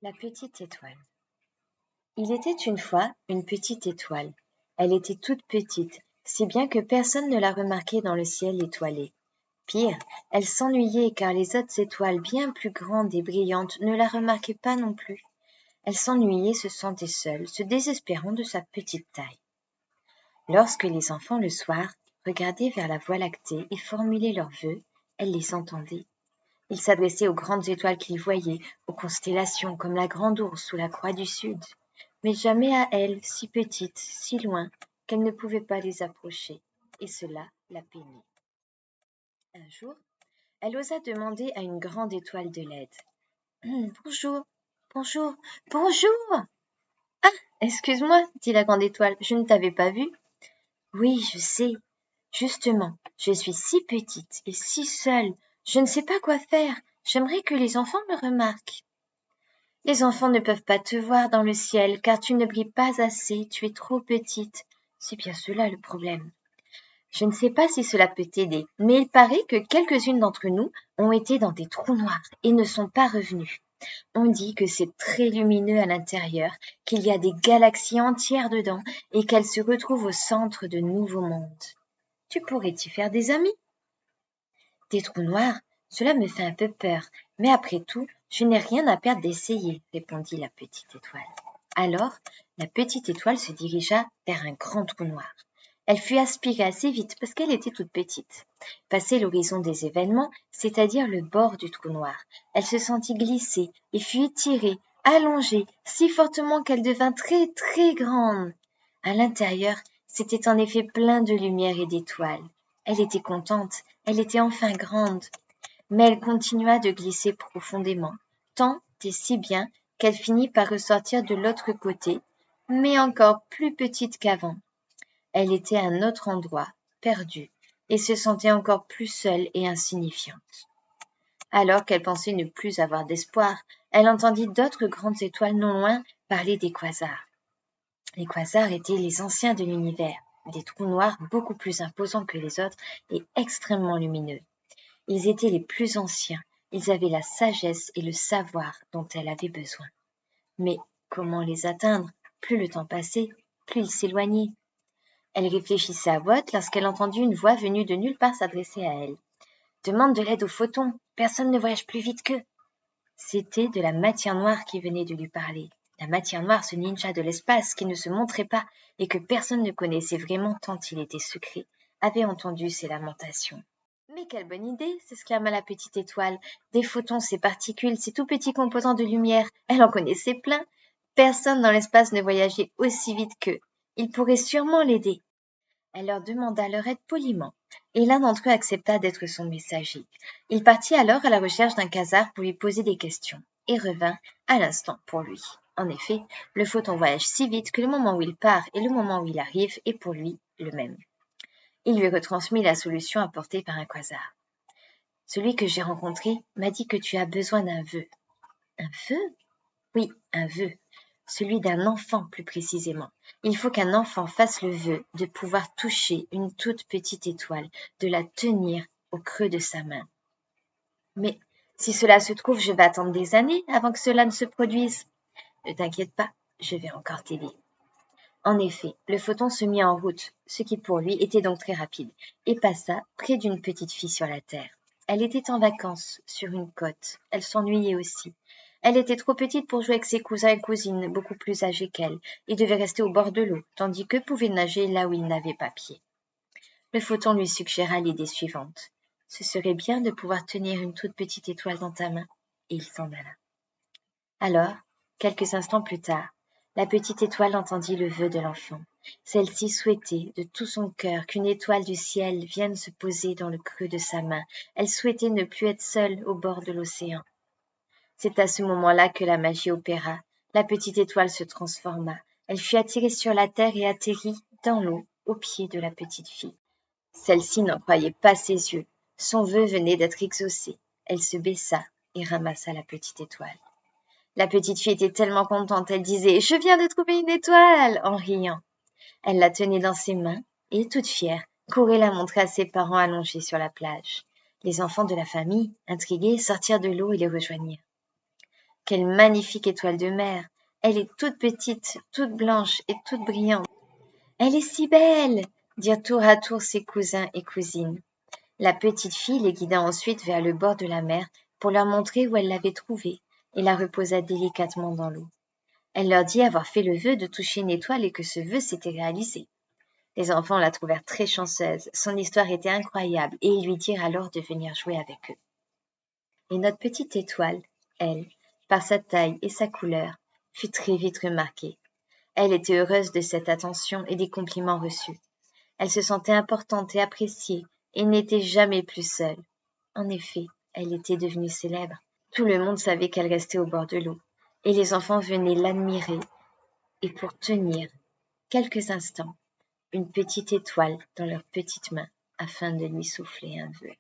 La petite étoile. Il était une fois une petite étoile. Elle était toute petite, si bien que personne ne la remarquait dans le ciel étoilé. Pire, elle s'ennuyait car les autres étoiles bien plus grandes et brillantes ne la remarquaient pas non plus. Elle s'ennuyait, se sentait seule, se désespérant de sa petite taille. Lorsque les enfants le soir regardaient vers la Voie lactée et formulaient leurs vœux, elle les entendait. Ils s'adressaient aux grandes étoiles qu'ils voyaient, aux constellations comme la Grande Ourse ou la Croix du Sud, mais jamais à elle, si petite, si loin, qu'elle ne pouvait pas les approcher, et cela la peinait. Un jour, elle osa demander à une grande étoile de l'aide. Bonjour, bonjour, bonjour. Ah, excuse-moi, dit la grande étoile, je ne t'avais pas vue. Oui, je sais. Justement, je suis si petite et si seule, je ne sais pas quoi faire. J'aimerais que les enfants me remarquent. Les enfants ne peuvent pas te voir dans le ciel car tu ne brilles pas assez, tu es trop petite. C'est bien cela le problème. Je ne sais pas si cela peut t'aider, mais il paraît que quelques-unes d'entre nous ont été dans des trous noirs et ne sont pas revenues. On dit que c'est très lumineux à l'intérieur, qu'il y a des galaxies entières dedans et qu'elles se retrouvent au centre de nouveaux mondes. Tu pourrais t'y faire des amis. Des trous noirs, cela me fait un peu peur, mais après tout, je n'ai rien à perdre d'essayer, répondit la petite étoile. Alors, la petite étoile se dirigea vers un grand trou noir. Elle fut aspirée assez vite parce qu'elle était toute petite. Passé l'horizon des événements, c'est-à-dire le bord du trou noir, elle se sentit glisser et fut étirée, allongée, si fortement qu'elle devint très très grande. À l'intérieur, c'était en effet plein de lumière et d'étoiles. Elle était contente, elle était enfin grande. Mais elle continua de glisser profondément, tant et si bien qu'elle finit par ressortir de l'autre côté, mais encore plus petite qu'avant. Elle était à un autre endroit, perdue, et se sentait encore plus seule et insignifiante. Alors qu'elle pensait ne plus avoir d'espoir, elle entendit d'autres grandes étoiles non loin parler des quasars. Les quasars étaient les anciens de l'univers, des trous noirs beaucoup plus imposants que les autres et extrêmement lumineux. Ils étaient les plus anciens, ils avaient la sagesse et le savoir dont elle avait besoin. Mais comment les atteindre? Plus le temps passait, plus ils s'éloignaient. Elle réfléchissait à voix haute lorsqu'elle entendit une voix venue de nulle part s'adresser à elle. « Demande de l'aide aux photons, personne ne voyage plus vite qu'eux. » C'était de la matière noire qui venait de lui parler. La matière noire, ce ninja de l'espace qui ne se montrait pas et que personne ne connaissait vraiment tant il était secret, avait entendu ses lamentations. « Mais quelle bonne idée !» s'exclama la petite étoile. « Des photons, ces particules, ces tout petits composants de lumière, elle en connaissait plein. Personne dans l'espace ne voyageait aussi vite qu'eux. Ils pourraient sûrement l'aider. » Elle leur demanda leur aide poliment, et l'un d'entre eux accepta d'être son messager. Il partit alors à la recherche d'un quasar pour lui poser des questions, et revint à l'instant pour lui. En effet, le photon voyage si vite que le moment où il part et le moment où il arrive est pour lui le même. Il lui retransmit la solution apportée par un quasar. « Celui que j'ai rencontré m'a dit que tu as besoin d'un vœu. » « Un vœu ? » ?»« Oui, un vœu. Celui d'un enfant plus précisément. Il faut qu'un enfant fasse le vœu de pouvoir toucher une toute petite étoile, de la tenir au creux de sa main. Mais si cela se trouve, je vais attendre des années avant que cela ne se produise. Ne t'inquiète pas, je vais encore t'aider. En effet, le photon se mit en route, ce qui pour lui était donc très rapide, et passa près d'une petite fille sur la terre. Elle était en vacances, sur une côte. Elle s'ennuyait aussi. Elle était trop petite pour jouer avec ses cousins et cousines, beaucoup plus âgés qu'elle, et devait rester au bord de l'eau, tandis qu'eux pouvaient nager là où ils n'avaient pas pied. Le photon lui suggéra l'idée suivante. Ce serait bien de pouvoir tenir une toute petite étoile dans ta main, et il s'en alla. Alors, quelques instants plus tard, la petite étoile entendit le vœu de l'enfant. Celle-ci souhaitait de tout son cœur qu'une étoile du ciel vienne se poser dans le creux de sa main. Elle souhaitait ne plus être seule au bord de l'océan. C'est à ce moment-là que la magie opéra. La petite étoile se transforma. Elle fut attirée sur la terre et atterrit dans l'eau, au pied de la petite fille. Celle-ci n'en croyait pas ses yeux. Son vœu venait d'être exaucé. Elle se baissa et ramassa la petite étoile. La petite fille était tellement contente, elle disait « Je viens de trouver une étoile !» en riant. Elle la tenait dans ses mains et, toute fière, courait la montrer à ses parents allongés sur la plage. Les enfants de la famille, intrigués, sortirent de l'eau et les rejoignirent. quelle magnifique étoile de mer! Elle est toute petite, toute blanche et toute brillante. Elle est si belle! Dirent tour à tour ses cousins et cousines. La petite fille les guida ensuite vers le bord de la mer pour leur montrer où elle l'avait trouvée et la reposa délicatement dans l'eau. Elle leur dit avoir fait le vœu de toucher une étoile et que ce vœu s'était réalisé. Les enfants la trouvèrent très chanceuse, son histoire était incroyable et ils lui dirent alors de venir jouer avec eux. Et notre petite étoile, elle, par sa taille et sa couleur, fut très vite remarquée. Elle était heureuse de cette attention et des compliments reçus. Elle se sentait importante et appréciée et n'était jamais plus seule. En effet, elle était devenue célèbre. Tout le monde savait qu'elle restait au bord de l'eau et les enfants venaient l'admirer et pour tenir quelques instants une petite étoile dans leurs petites mains afin de lui souffler un vœu.